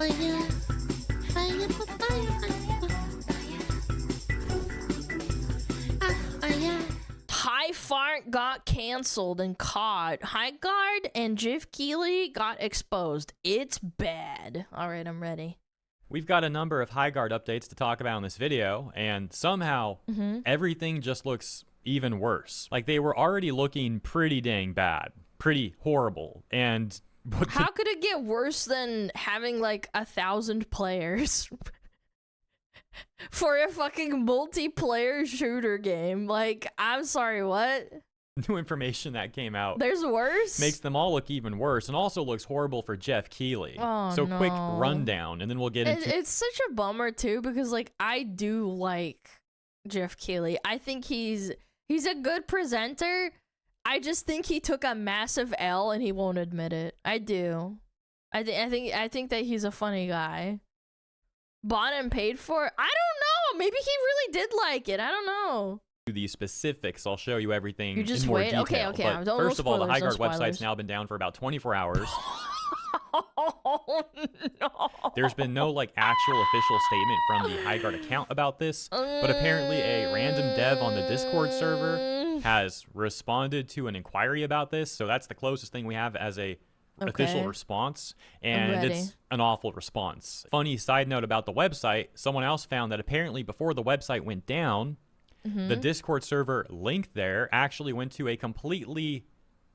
Fire, fire, fire. High Fart got canceled and caught. Highguard and Jiff Keely got exposed. It's bad. All right, I'm ready. We've got a number of Highguard updates to talk about in this video, and somehow everything just looks even worse. Like, they were already looking pretty dang bad, pretty horrible, and how could it get worse than having like 1,000 players for a fucking multiplayer shooter game? Like, I'm sorry, what? New information that came out. There's worse? Makes them all look even worse, and also looks horrible for Jeff Keely. Oh, so no. Quick rundown, and then we'll get into It's such a bummer too, because like I do like Jeff Keely. I think he's a good presenter. I just think he took a massive L and he won't admit it. I do. I think that he's a funny guy. Bought and paid for it? I don't know. Maybe he really did like it. I don't know. the specifics. I'll show you everything You just in more wait. detail. Okay. But Don't first of all, the spoilers, Highguard no website's spoilers. now been down for about 24 hours. Oh no. There's been no like actual official statement from the Highguard account about this, but apparently a random dev on the Discord server has responded to an inquiry about this. So that's the closest thing we have as a official response, and it's an awful response. Funny side note about the website, someone else found that apparently before the website went down, the Discord server link there actually went to a completely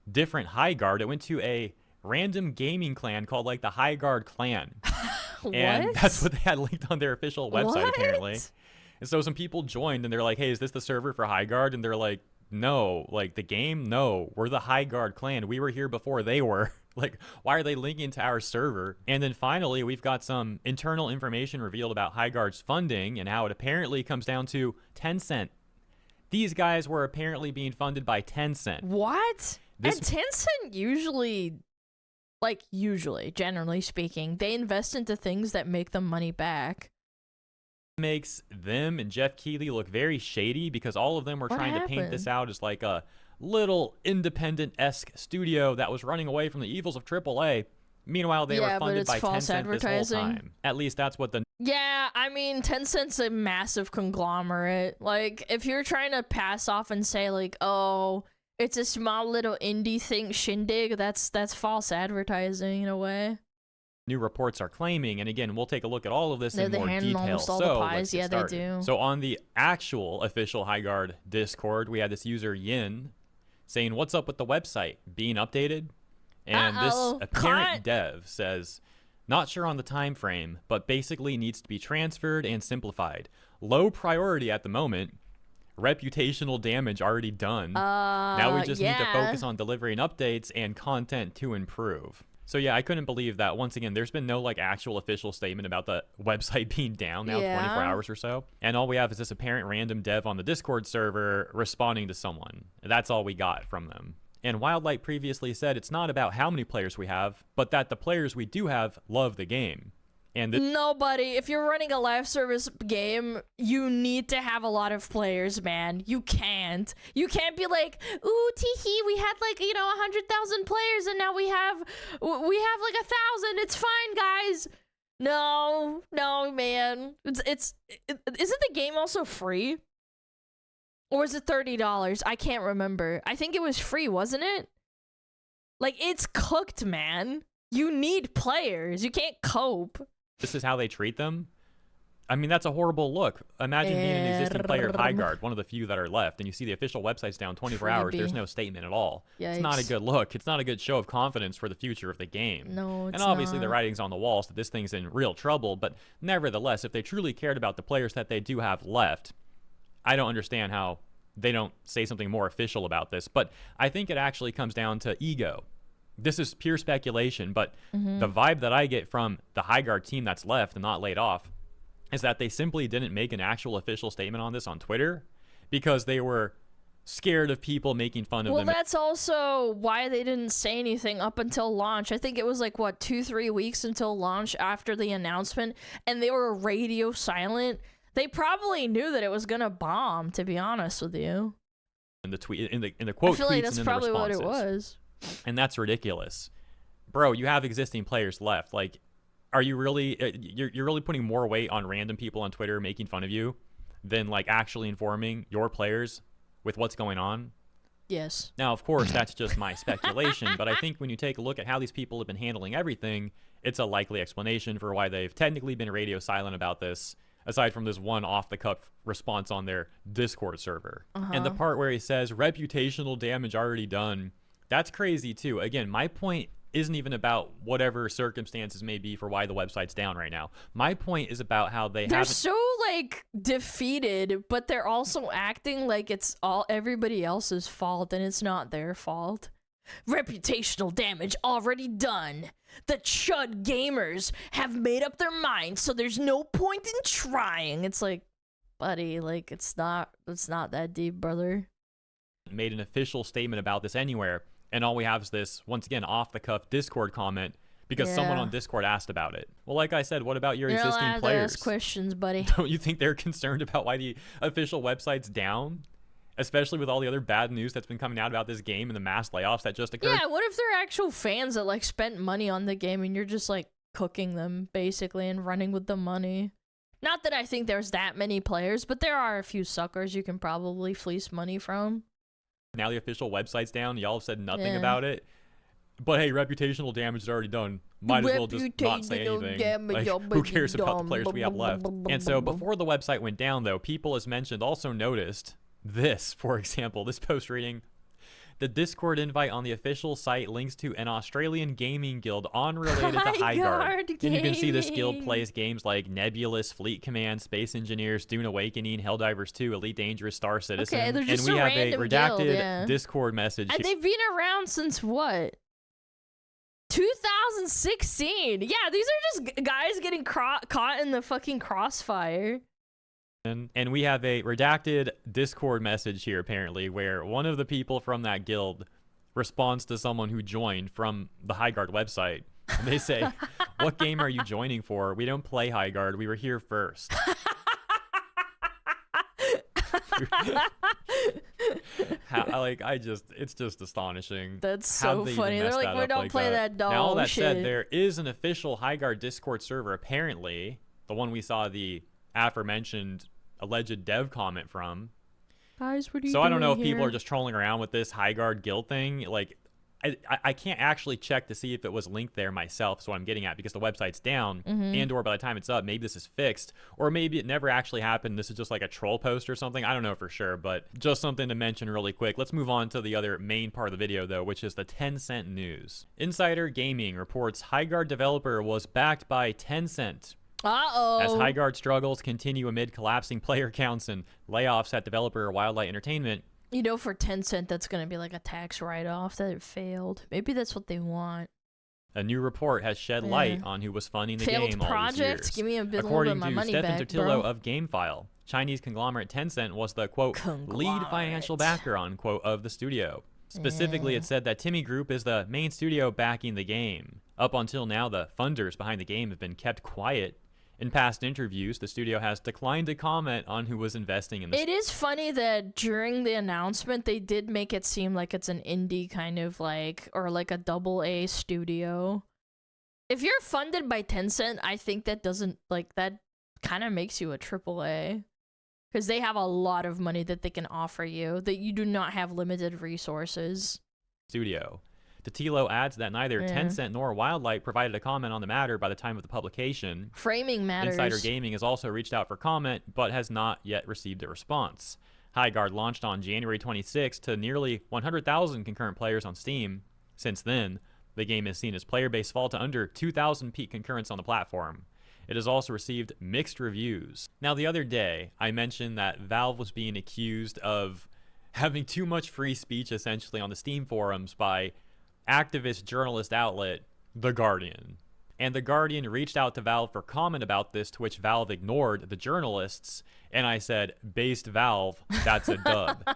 different Highguard. It went to a random gaming clan called like the Highguard clan. And that's what they had linked on their official website apparently. And so some people joined and they're like, hey, is this the server for Highguard? And they're like, no, like the game, no, we're the Highguard clan. We were here before they were. Like, why are they linking to our server? And then finally, we've got some internal information revealed about Highguard's funding and how it apparently comes down to Tencent. These guys were apparently being funded by Tencent. What? And Tencent usually, generally speaking, they invest into things that make them money back. Makes them and Jeff Keely look very shady because all of them were trying to paint this out as like a little independent-esque studio that was running away from the evils of AAA. Meanwhile, they were funded by Tencent this whole time. At least that's what the... Yeah, I mean, Tencent's a massive conglomerate. Like, if you're trying to pass off and say, like, oh, it's a small little indie thing shindig, that's false advertising in a way. New reports are claiming, and again, we'll take a look at all of this in more detail. So let's get started. They do. So on the actual official Highguard Discord, we had this user Yin saying, what's up with the website being updated? And this apparent dev says, not sure on the time frame, but basically needs to be transferred and simplified. Low priority at the moment. Reputational damage already done. Now we just need to focus on delivering updates and content to improve. So yeah, I couldn't believe that. Once again, there's been no like actual official statement about the website being down now 24 hours or so. And all we have is this apparent random dev on the Discord server responding to someone. That's all we got from them. And Wildlight previously said it's not about how many players we have, but that the players we do have love the game. And nobody, if you're running a live service game, you need to have a lot of players, man. You can't be like, ooh, teehee, we had like, 100,000 players and now we have like 1,000. It's fine, guys. No, man. Isn't the game also free? Or is it $30? I can't remember. I think it was free, wasn't it? Like, it's cooked, man. You need players. You can't cope. This is how they treat them. I mean, that's a horrible look. Imagine being an existing player at Highguard, one of the few that are left, and you see the official website's down 24 hours. There's no statement at all. Yikes. It's not a good look. It's not a good show of confidence for the future of the game. No, it's And obviously not. The writing's on the wall, so this thing's in real trouble. But nevertheless, if they truly cared about the players that they do have left, I don't understand how they don't say something more official about this. But I think it actually comes down to ego. This is pure speculation, but the vibe that I get from the Highguard team that's left and not laid off is that they simply didn't make an actual official statement on this on Twitter because they were scared of people making fun of them. Well, that's also why they didn't say anything up until launch. I think it was like, what, 2-3 weeks until launch after the announcement, and they were radio silent. They probably knew that it was gonna bomb, to be honest with you. In the tweet, in the quote, I feel like that's and probably the what it was. And that's ridiculous. Bro, you have existing players left. Like, are you really you're really putting more weight on random people on Twitter making fun of you than like actually informing your players with what's going on? Yes. Now, of course, that's just my speculation, but I think when you take a look at how these people have been handling everything, it's a likely explanation for why they've technically been radio silent about this, aside from this one off-the-cuff response on their Discord server. And the part where he says, reputational damage already done, that's crazy too. Again, my point isn't even about whatever circumstances may be for why the website's down right now. My point is about how they're so like defeated, but they're also acting like it's all everybody else's fault and it's not their fault. Reputational damage already done. The chud gamers have made up their minds, so there's no point in trying. It's like, buddy, like it's not that deep, brother. Made an official statement about this anywhere, and all we have is this, once again, off-the-cuff Discord comment because someone on Discord asked about it. Well, like I said, what about your existing allowed players? To ask questions, buddy. Don't you think they're concerned about why the official website's down? Especially with all the other bad news that's been coming out about this game and the mass layoffs that just occurred. Yeah, what if they're actual fans that like spent money on the game and you're just like cooking them basically and running with the money? Not that I think there's that many players, but there are a few suckers you can probably fleece money from. Now the official website's down. Y'all have said nothing about it. But hey, reputational damage is already done. Might as well just not say anything. Like, who cares about the players we have left? And so before the website went down, though, people, as mentioned, also noticed this, for example, this post reading, the Discord invite on the official site links to an Australian gaming guild unrelated to Highguard. And you can see this guild plays games like Nebulous, Fleet Command, Space Engineers, Dune Awakening, Helldivers 2, Elite Dangerous, Star Citizen. Okay, they're just and we a have a random redacted guild, yeah. Discord message. And they've been around since what? 2016. Yeah, these are just guys getting caught in the fucking crossfire. And we have a redacted Discord message here, apparently, where one of the people from that guild responds to someone who joined from the Highguard website. And they say, what game are you joining for? We don't play Highguard. We were here first. It's just astonishing. That's so funny. They're like, we don't play that dog shit. Now, all that said, there is an official Highguard Discord server, apparently, the one we saw the aforementioned alleged dev comment from. Guys, what are you So I don't know if here? people are just trolling around with this Highguard guild thing. Like, I can't actually check to see if it was linked there myself, is what I'm getting at, because the website's down, and or by the time it's up, maybe this is fixed, or maybe it never actually happened. This is just like a troll post or something. I don't know for sure, but just something to mention really quick. Let's move on to the other main part of the video, though, which is the Tencent news. Insider Gaming reports Highguard developer was backed by Tencent. Uh-oh. As Highguard struggles continue amid collapsing player counts and layoffs at developer Wildlight Entertainment. You know, for Tencent, that's going to be like a tax write-off that it failed. Maybe that's what they want. A new report has shed light on who was funding the Failed game project? all these years. Give me a bit According of my to money Stefan back, Totillo bro. of GameFile, Chinese conglomerate Tencent was the, quote, lead financial backer, unquote, of the studio. Specifically, it said that Timmy Group is the main studio backing the game. Up until now, the funders behind the game have been kept quiet. In past interviews, the studio has declined to comment on who was investing in the It is funny that during the announcement, they did make it seem like it's an indie kind of like, or like a AA studio. If you're funded by Tencent, I think that doesn't, like, that kind of makes you a AAA. Because they have a lot of money that they can offer you, that you do not have limited resources. Studio. Totillo adds that neither Tencent nor Wildlight provided a comment on the matter by the time of the publication. Framing matters. Insider Gaming has also reached out for comment, but has not yet received a response. Highguard launched on January 26 to nearly 100,000 concurrent players on Steam. Since then, the game has seen its player base fall to under 2,000 peak concurrents on the platform. It has also received mixed reviews. Now, the other day, I mentioned that Valve was being accused of having too much free speech, essentially, on the Steam forums by activist journalist outlet The Guardian. And The Guardian reached out to Valve for comment about this, to which Valve ignored the journalists, and I said, based Valve, that's a dub.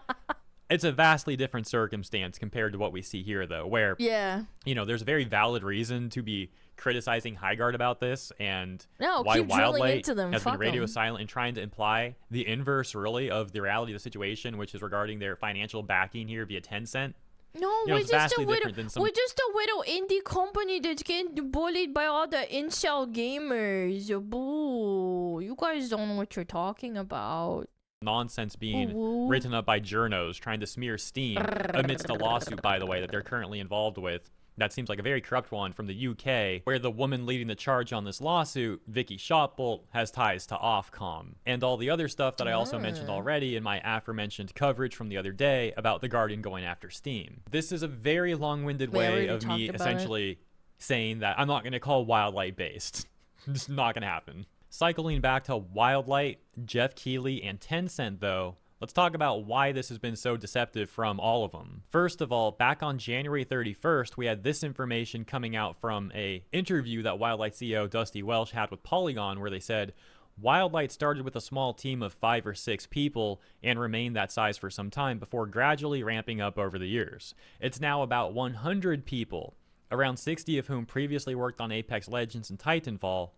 It's a vastly different circumstance compared to what we see here, though, where, you know, there's a very valid reason to be criticizing Highguard about this, and why Wildlight has been radio silent and trying to imply the inverse, really, of the reality of the situation, which is regarding their financial backing here via Tencent. No, You know, we're it's just vastly a little, different than some we're just a little indie company that's getting bullied by all the incel gamers. Boo! You guys don't know what you're talking about. nonsense being Ooh. written up by journos trying to smear Steam amidst a lawsuit, by the way, that they're currently involved with. That seems like a very corrupt one from the UK, where the woman leading the charge on this lawsuit, Vicky Shotbolt, has ties to Ofcom. And all the other stuff that I also mentioned already in my aforementioned coverage from the other day about The Guardian going after Steam. This is a very long-winded way of me essentially saying that I'm not going to call Wildlight based. It's not going to happen. Cycling back to Wildlight, Jeff Keighley, and Tencent, though, let's talk about why this has been so deceptive from all of them. First of all, back on January 31st, we had this information coming out from a interview that Wildlight CEO Dusty Welsh had with Polygon, where they said, Wildlight started with a small team of 5 or 6 people and remained that size for some time before gradually ramping up over the years. It's now about 100 people, around 60 of whom previously worked on Apex Legends and Titanfall.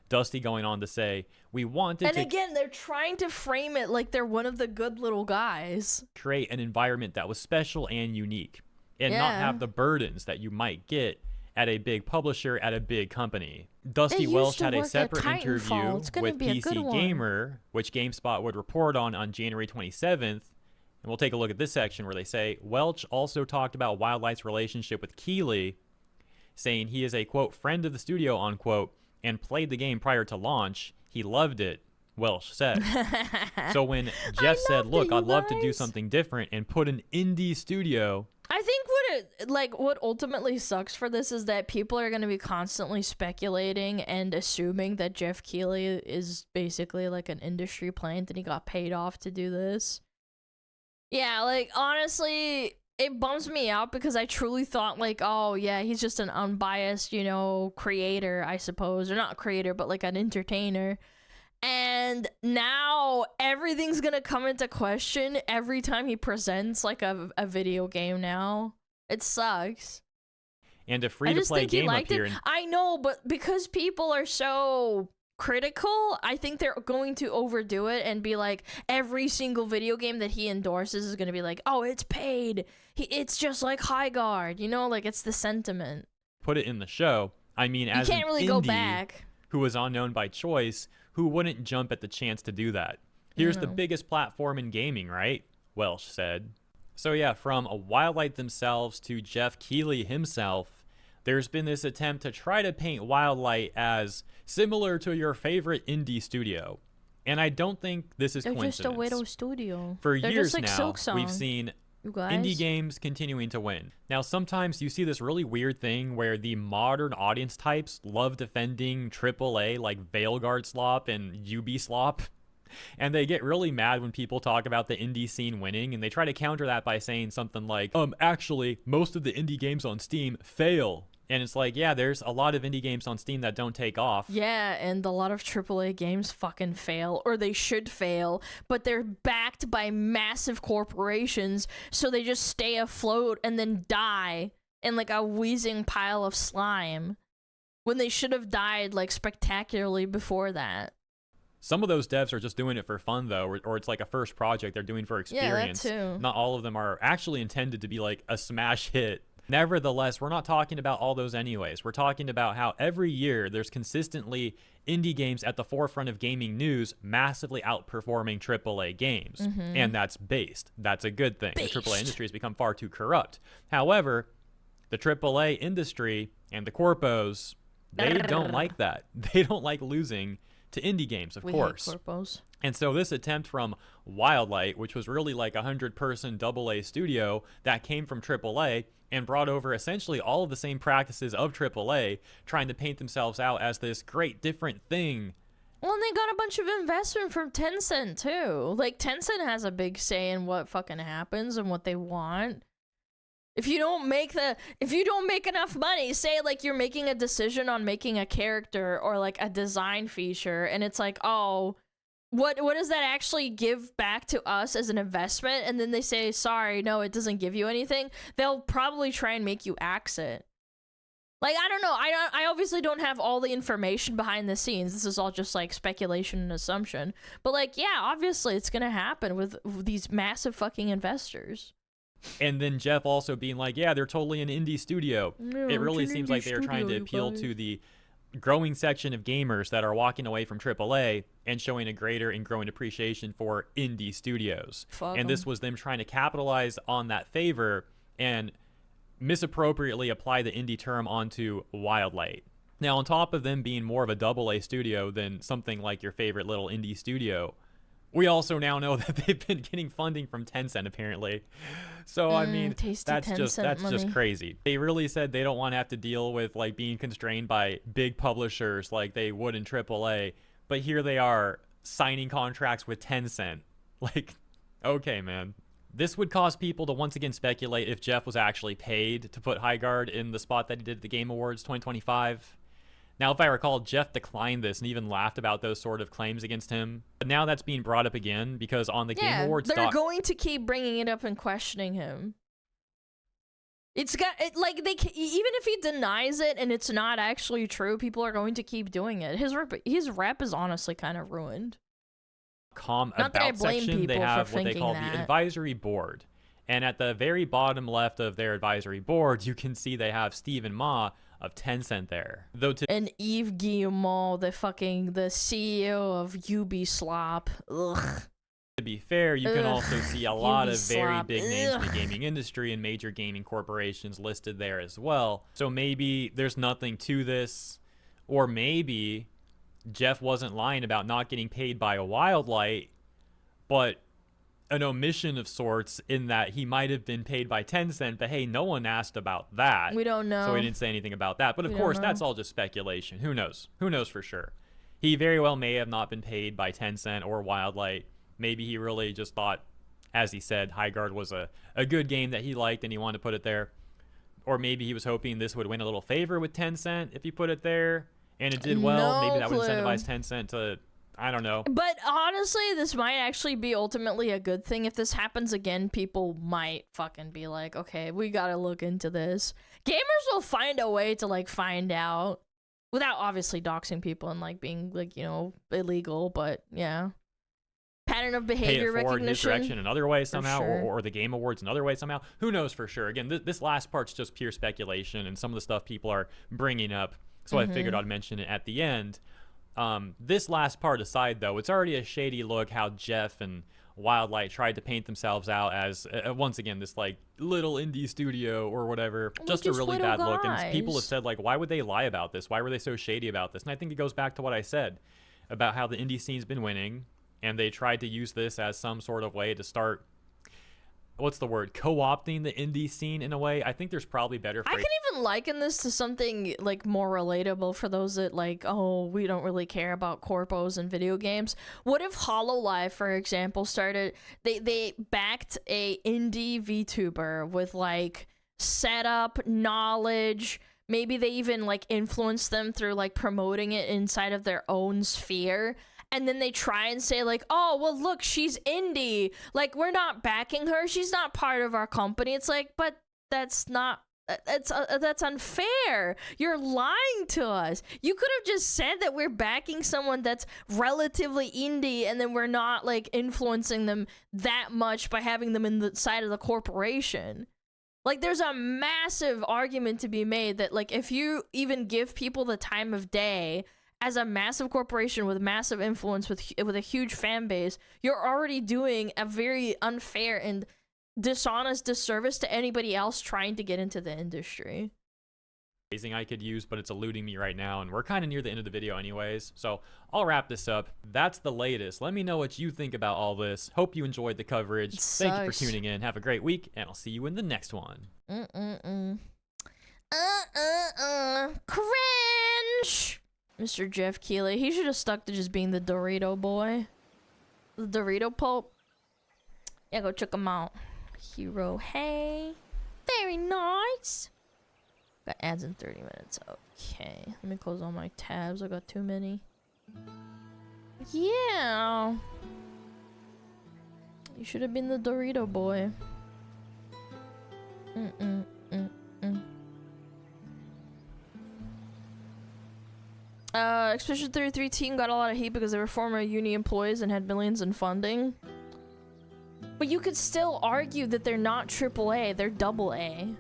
Dusty going on to say, we wanted and again, they're trying to frame it like they're one of the good little guys. Create an environment that was special and unique, and not have the burdens that you might get at a big publisher at a big company. Dusty Welsh had a separate interview with PC Gamer, which GameSpot would report on January 27th. And we'll take a look at this section where they say, Welch also talked about Wildlight's relationship with Keighley, saying he is a, quote, friend of the studio, unquote, and played the game prior to launch. He loved it, Welsh said. So when Jeff said, look, I'd love to do something different and put an indie studio. I think what ultimately sucks for this is that people are going to be constantly speculating and assuming that Jeff Keighley is basically like an industry plant and he got paid off to do this. Yeah, like, honestly, it bums me out because I truly thought, like, oh, yeah, he's just an unbiased, you know, creator, I suppose. Or not creator, but, like, an entertainer. And now everything's gonna come into question every time he presents, like, a video game now. It sucks. And a free-to-play game up here. I know, but because people are so critical, I think they're going to overdo it and be like, every single video game that he endorses is going to be like, oh, it's paid. It's just like Highguard, you know, like, it's the sentiment. Put it in the show. I mean, as you can't really go back. Who was unknown by choice, who wouldn't jump at the chance to do that? Here's the biggest platform in gaming, right? Welsh said. So yeah, from Wildlight themselves to Jeff Keighley himself, there's been this attempt to try to paint Wildlight as similar to your favorite indie studio. And I don't think this is coincidence. They're just a widow studio. For years now, we've seen indie games continuing to win. Now, sometimes you see this really weird thing where the modern audience types love defending AAA like Veilguard Slop and Ubislop. And they get really mad when people talk about the indie scene winning, and they try to counter that by saying something like, actually, most of the indie games on Steam fail. And it's like, yeah, there's a lot of indie games on Steam that don't take off. Yeah, and a lot of AAA games fucking fail, or they should fail, but they're backed by massive corporations, so they just stay afloat and then die in like a wheezing pile of slime when they should have died like spectacularly before that. Some of those devs are just doing it for fun, though, or it's like a first project they're doing for experience. Yeah, that too. Not all of them are actually intended to be like a smash hit. Nevertheless, we're not talking about all those anyways. We're talking about how every year there's consistently indie games at the forefront of gaming news, massively outperforming AAA games. And that's based. That's a good thing. The AAA industry has become far too corrupt. However, the AAA industry and the corpos, they don't like that. They don't like losing to indie games, of course. Hate corpos. And so this attempt from Wildlight, which was really like a 100-person AA studio that came from AAA and brought over essentially all of the same practices of AAA, trying to paint themselves out as this great different thing. Well, and they got a bunch of investment from Tencent too. Like, Tencent has a big say in what fucking happens and what they want. If you don't make enough money, say like you're making a decision on making a character or like a design feature, and it's like, oh, what does that actually give back to us as an investment? And then they say, sorry, no, it doesn't give you anything. They'll probably try and make you axe it. Like, I don't know. I obviously don't have all the information behind the scenes. This is all just like speculation and assumption. But like, yeah, obviously it's gonna happen with these massive fucking investors. And then Jeff also being like, yeah, they're totally an indie studio. Yeah, It really it's an seems indie like they're trying to studio, you appeal guys. to the growing section of gamers that are walking away from AAA and showing a greater and growing appreciation for indie studios. Fuck And this 'em. was them trying to capitalize on that favor and misappropriately apply the indie term onto Wildlight. Now, on top of them being more of a AA studio than something like your favorite little indie studio, we also now know that they've been getting funding from Tencent, apparently. So, I mean, tasty that's Tencent just money. crazy. They really said they don't want to have to deal with like being constrained by big publishers like they would in AAA, but here they are signing contracts with Tencent. Like, okay, man. This would cause people to once again speculate if Jeff was actually paid to put Highguard in the spot that he did at the Game Awards 2025. Now, if I recall, Jeff declined this and even laughed about those sort of claims against him. But now that's being brought up again because on the Game Awards they're going to keep bringing it up and questioning him. It's got it, like even if he denies it and it's not actually true, people are going to keep doing it. His rep is honestly kind of ruined. Not that I about blame section, they people have for what they thinking call that. the advisory board. And at the very bottom left of their advisory board, you can see they have Stephen Ma of Tencent there. Though to And Yves Guillemot, the CEO of Ubisoft. Ugh. be fair, you can also see a lot of very Ubisoft. big names in the Ugh. gaming industry and major gaming corporations listed there as well. So maybe there's nothing to this, or maybe Jeff wasn't lying about not getting paid by Wildlight, but an omission of sorts in that he might have been paid by Tencent, but hey, no one asked about that. We don't know. So he didn't say anything about that. But of We course, don't know. that's all just speculation. Who knows? Who knows for sure? He very well may have not been paid by Tencent or Wildlight. Maybe he really just thought, as he said, Highguard was a good game that he liked and he wanted to put it there. Or maybe he was hoping this would win a little favor with Tencent if he put it there. And it did well. No Maybe that would clue. incentivize Tencent to, I don't know. But honestly, this might actually be ultimately a good thing. If this happens again, people might fucking be like, okay, we gotta look into this. Gamers will find a way to like find out without obviously doxing people and like being like, you know, illegal, but yeah. Pattern of Pay behavior it forward in his recognition. direction another way somehow, sure. or the Game Awards another way somehow. Who knows for sure? Again, this last part's just pure speculation and some of the stuff people are bringing up. So I figured I'd mention it at the end. This last part aside, though, it's already a shady look how Jeff and Wildlight tried to paint themselves out as, once again, this like little indie studio or whatever. Just a just really little bad look. And people have guys. said, like, why would they lie about this? Why were they so shady about this? And I think it goes back to what I said about how the indie scene's been winning. And they tried to use this as some sort of way to start, what's the word, co-opting the indie scene in a way. I think there's probably better I phrases. can even liken this to something like more relatable for those that like, oh, we don't really care about corpos and video games. What if HoloLive, for example, started they backed a indie VTuber with like setup, knowledge, maybe they even like influenced them through like promoting it inside of their own sphere. And then they try and say like, oh, well, look, she's indie. Like, we're not backing her. She's not part of our company. It's like, but that's not, that's unfair. You're lying to us. You could have just said that we're backing someone that's relatively indie and then we're not like influencing them that much by having them in the side of the corporation. Like, there's a massive argument to be made that like, if you even give people the time of day as a massive corporation with massive influence with a huge fan base, you're already doing a very unfair and dishonest disservice to anybody else trying to get into the industry. I could use, but it's eluding me right now, and we're kind of near the end of the video anyways, so I'll wrap this up. That's the latest. Let me know what you think about all this. Hope you enjoyed the coverage. Thank you for Sucks. tuning in. Have a great week, and I'll see you in the next one. Cringe! Mr. Jeff Keighley, he should have stuck to just being the Dorito boy. The Dorito Pope. Yeah, go check him out. Hero, hey. Very nice. Got ads in 30 minutes. Okay. Let me close all my tabs. I got too many. Yeah. You should have been the Dorito boy. Expedition 33 team got a lot of heat because they were former uni employees and had millions in funding. But you could still argue that they're not AAA, they're AA.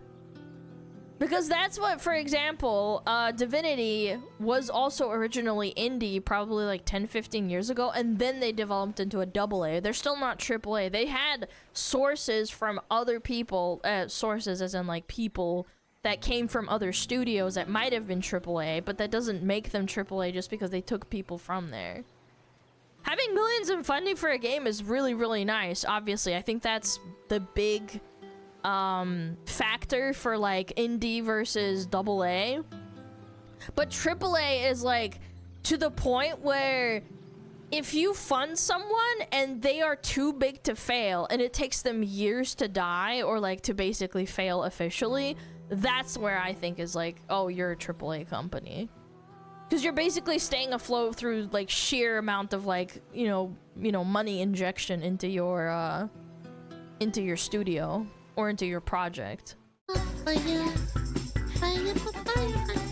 Because that's what, for example, Divinity was also originally indie probably like 10-15 years ago, and then they developed into a AA. They're still not AAA. They had sources from other people, sources as in like people that came from other studios that might have been AAA, but that doesn't make them AAA just because they took people from there. Having millions in funding for a game is really, really nice, obviously. I think that's the big factor for like indie versus AA. But AAA is like to the point where if you fund someone and they are too big to fail and it takes them years to die or like to basically fail officially, that's where I think is like, oh, you're a AAA company. Because you're basically staying afloat through like sheer amount of like, you know, money injection into your studio or into your project. Fire, fire, fire, fire.